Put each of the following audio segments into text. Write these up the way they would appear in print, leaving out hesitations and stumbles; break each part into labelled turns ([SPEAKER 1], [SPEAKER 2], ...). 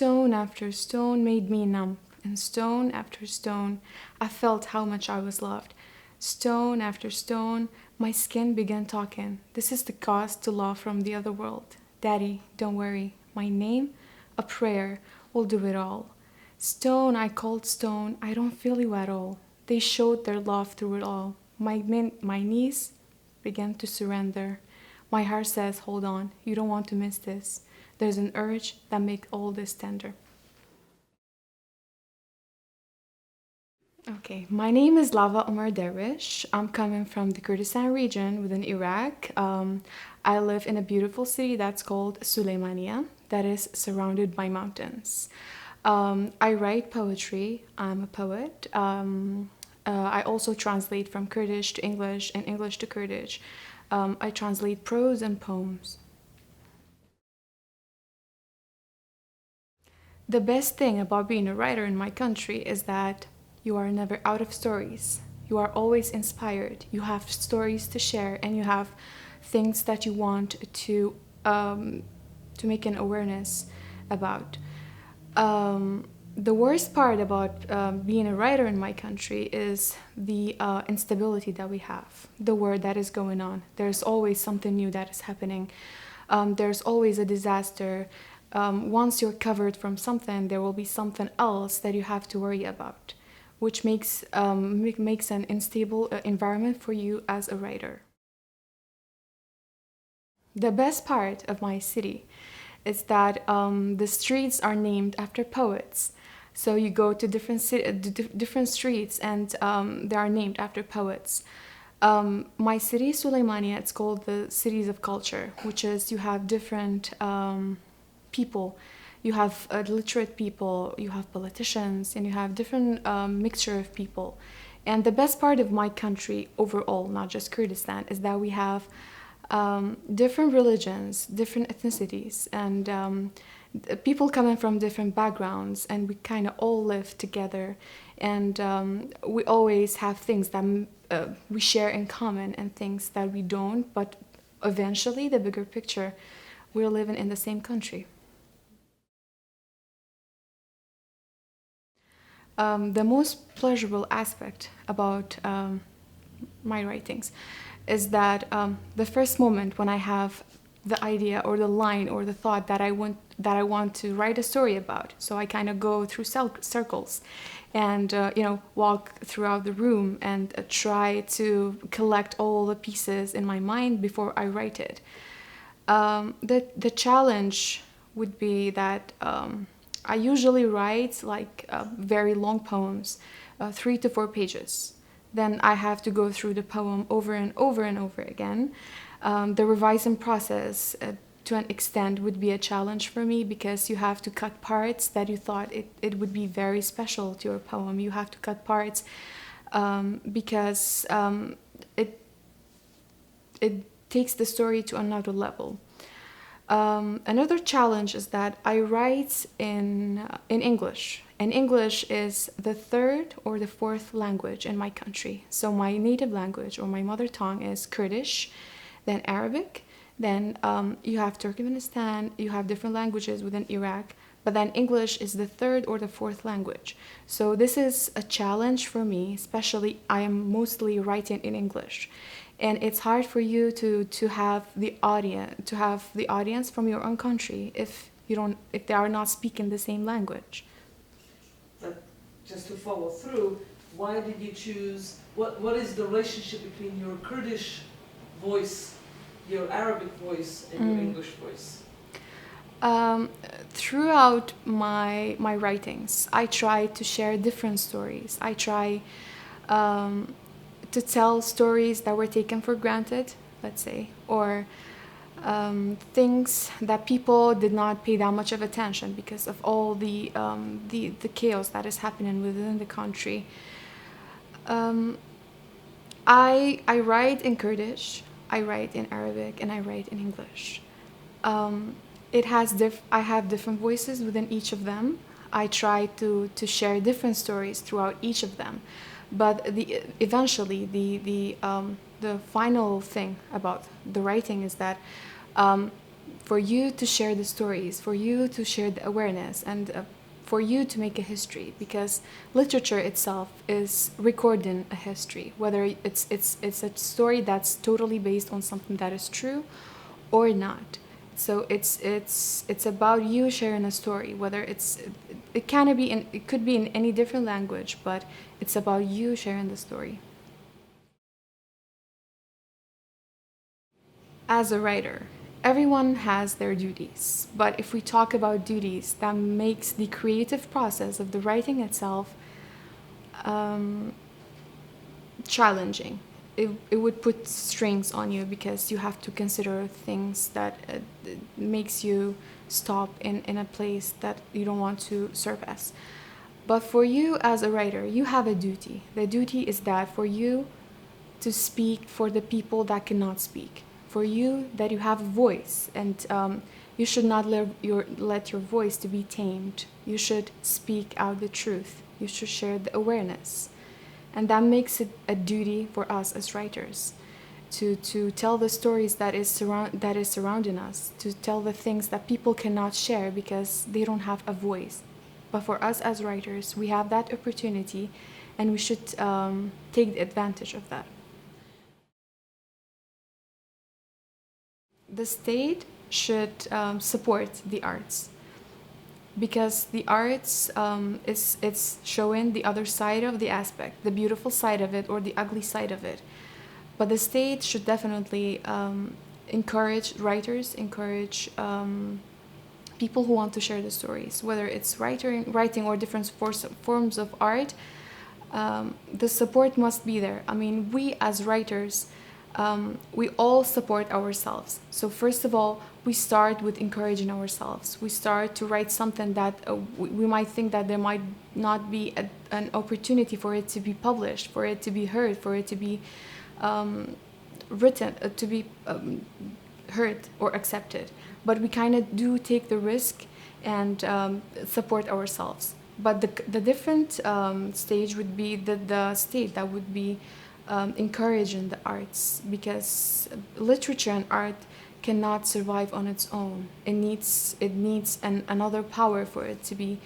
[SPEAKER 1] stone after stone made me numb, and stone after stone I felt how much I was loved. Stone after stone, my skin began talking. This is the cost to love from the other world. Daddy, don't worry. My name, a prayer, will do it all. Stone, I called stone, I don't feel you at all. They showed their love through it all. My knees began to surrender. My heart says, hold on, you don't want to miss this. There's an urge that makes all this tender. Okay, my name is لاڤە Omer DARWESH. I'm coming from the Kurdistan region within Iraq. I live in a beautiful city that's called Sulaimani, that is surrounded by mountains. I write poetry. I'm a poet. I also translate from Kurdish to English and English to Kurdish. I translate prose and poems. The best thing about being a writer in my country is that you are never out of stories. You are always inspired. You have stories to share, and you have things that you want to make an awareness about. The worst part about being a writer in my country is the instability that we have, the war that is going on. There's always something new that is happening. There's always a disaster. Once you're covered from something, there will be something else that you have to worry about, which makes an unstable environment for you as a writer. The best part of my city is that the streets are named after poets. So you go to different streets and they are named after poets. My city, Sulaimani, it's called the Cities of Culture, which is you have different people. You have literate people, you have politicians, and you have different mixture of people. And the best part of my country overall, not just Kurdistan, is that we have different religions, different ethnicities, and people coming from different backgrounds, and we kind of all live together. And we always have things that we share in common and things that we don't, but eventually, the bigger picture, we're living in the same country. The most pleasurable aspect about my writings is that the first moment when I have the idea or the line or the thought that I want to write a story about, so I kind of go through circles and walk throughout the room and try to collect all the pieces in my mind before I write it. The challenge would be that I usually write like very long poems, 3 to 4 pages. Then I have to go through the poem over and over and over again. The revising process to an extent would be a challenge for me because you have to cut parts that you thought it would be very special to your poem. You have to cut parts because it takes the story to another level. Another challenge is that I write in English, and English is the 3rd or the 4th language in my country. So my native language or my mother tongue is Kurdish, then Arabic, then you have Turkmenistan, you have different languages within Iraq, but then English is the 3rd or the 4th language. So this is a challenge for me, especially I am mostly writing in English. And it's hard for you to have the audience from your own country if they are not speaking the same language.
[SPEAKER 2] But just to follow through, why did you choose? What is the relationship between your Kurdish voice, your Arabic voice, and your English voice?
[SPEAKER 1] Throughout my writings, I try to share different stories. I try to tell stories that were taken for granted, let's say, or things that people did not pay that much of attention because of all the chaos that is happening within the country. I write in Kurdish, I write in Arabic, and I write in English. I have different voices within each of them. I try to share different stories throughout each of them. But eventually, the final thing about the writing is that for you to share the stories, for you to share the awareness, and for you to make a history, because literature itself is recording a history, whether it's a story that's totally based on something that is true or not. So it's about you sharing a story, whether it could be in any different language, but it's about you sharing the story. As a writer, everyone has their duties, but if we talk about duties, that makes the creative process of the writing itself challenging. It would put strings on you, because you have to consider things that makes you stop in a place that you don't want to surpass. But for you as a writer, you have a duty. The duty is that for you to speak for the people that cannot speak. For you that you have a voice, and you should not let your voice to be tamed. You should speak out the truth. You should share the awareness. And that makes it a duty for us as writers to tell the stories that is surrounding us, to tell the things that people cannot share because they don't have a voice. But for us as writers, we have that opportunity, and we should take advantage of that. The state should support the arts, because the arts it's showing the other side of the aspect, the beautiful side of it or the ugly side of it. But the state should definitely encourage writers, encourage people who want to share the stories, whether it's writing or different forms of art. The support must be there. I mean, we as writers, we all support ourselves. So first of all, we start with encouraging ourselves. We start to write something that we might think that there might not be an opportunity for it to be published, for it to be heard, for it to be written, to be heard or accepted. But we kind of do take the risk and support ourselves. But the different stage would be the state that would be encouraging the arts, because literature and art cannot survive on its own. It needs another power for it to be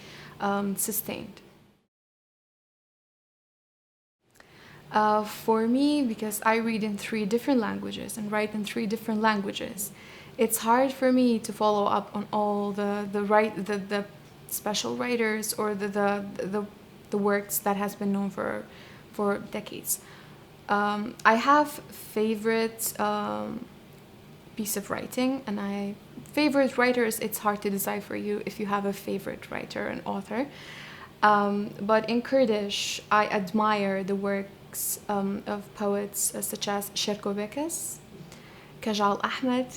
[SPEAKER 1] sustained. For me, because I read in 3 different languages and write in 3 different languages, it's hard for me to follow up on all the special writers or the works that has been known for decades. I have favorite piece of writing, and favorite writers, it's hard to decide for you if you have a favorite writer and author. But in Kurdish, I admire the works of poets such as Sherko Bekes, Kajal Ahmed.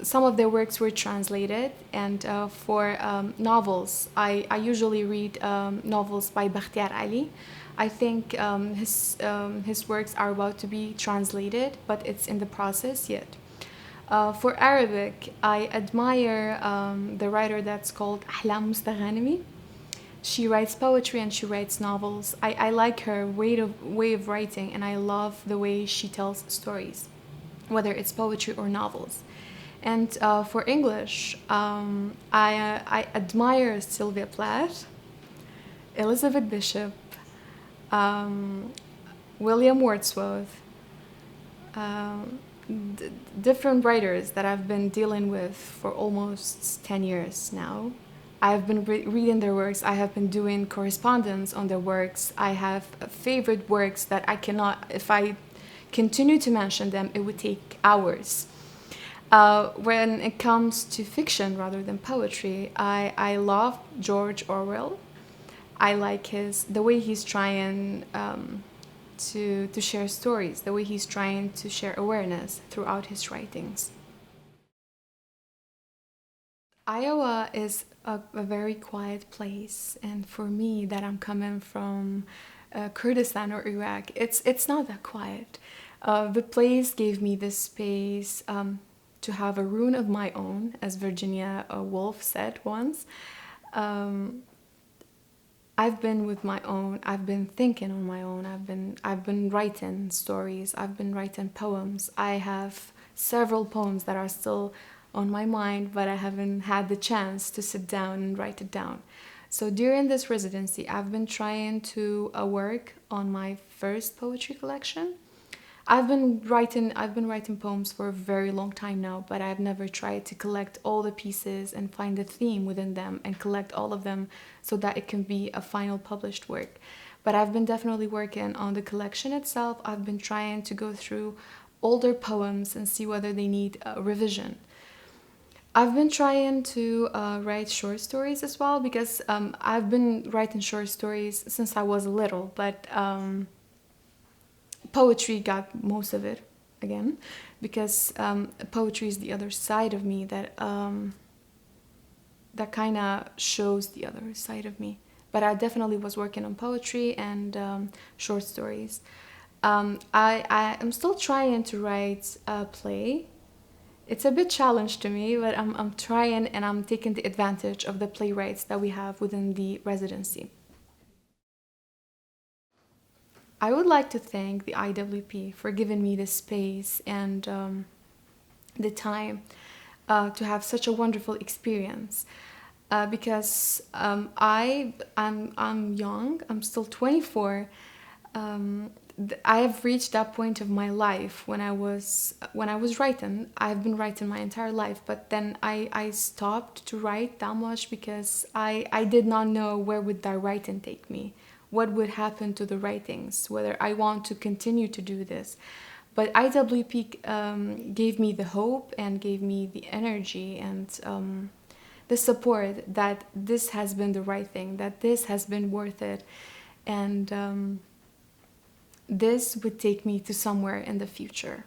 [SPEAKER 1] Some of their works were translated, and for novels, I usually read novels by Bakhtiar Ali. I think his works are about to be translated, but it's in the process yet. For Arabic, I admire the writer that's called Ahlam Mustaghanimi. She writes poetry and she writes novels. I like her way of writing, and I love the way she tells stories, whether it's poetry or novels. And for English, I admire Sylvia Plath, Elizabeth Bishop, William Wordsworth, different writers that I've been dealing with for almost 10 years now. I've been reading their works. I have been doing correspondence on their works. I have favorite works that I cannot, if I continue to mention them, it would take hours. When it comes to fiction rather than poetry, I love George Orwell. I like the way he's trying to share stories, the way he's trying to share awareness throughout his writings. Iowa is a very quiet place, and for me, that I'm coming from Kurdistan or Iraq, it's not that quiet. The place gave me this space to have a room of my own, as Virginia Woolf said once. I've been with my own. I've been thinking on my own. I've been writing stories. I've been writing poems. I have several poems that are still on my mind, but I haven't had the chance to sit down and write it down. So during this residency, I've been trying to work on my first poetry collection. I've been writing poems for a very long time now, but I've never tried to collect all the pieces and find a theme within them and collect all of them so that it can be a final published work. But I've been definitely working on the collection itself. I've been trying to go through older poems and see whether they need a revision. I've been trying to write short stories as well, because I've been writing short stories since I was little, but poetry got most of it again, because poetry is the other side of me that that kind of shows the other side of me. But I definitely was working on poetry and short stories. I am still trying to write a play. It's a bit challenge to me, but I'm trying, and I'm taking the advantage of the playwrights that we have within the residency. I would like to thank the IWP for giving me the space and the time to have such a wonderful experience. Because I'm young, I'm still 24. I have reached that point of my life when I was writing. I've been writing my entire life, but then I stopped to write that much because I did not know where would that writing take me, what would happen to the writings, whether I want to continue to do this. But IWP gave me the hope and gave me the energy and the support that this has been the right thing, that this has been worth it, and this would take me to somewhere in the future.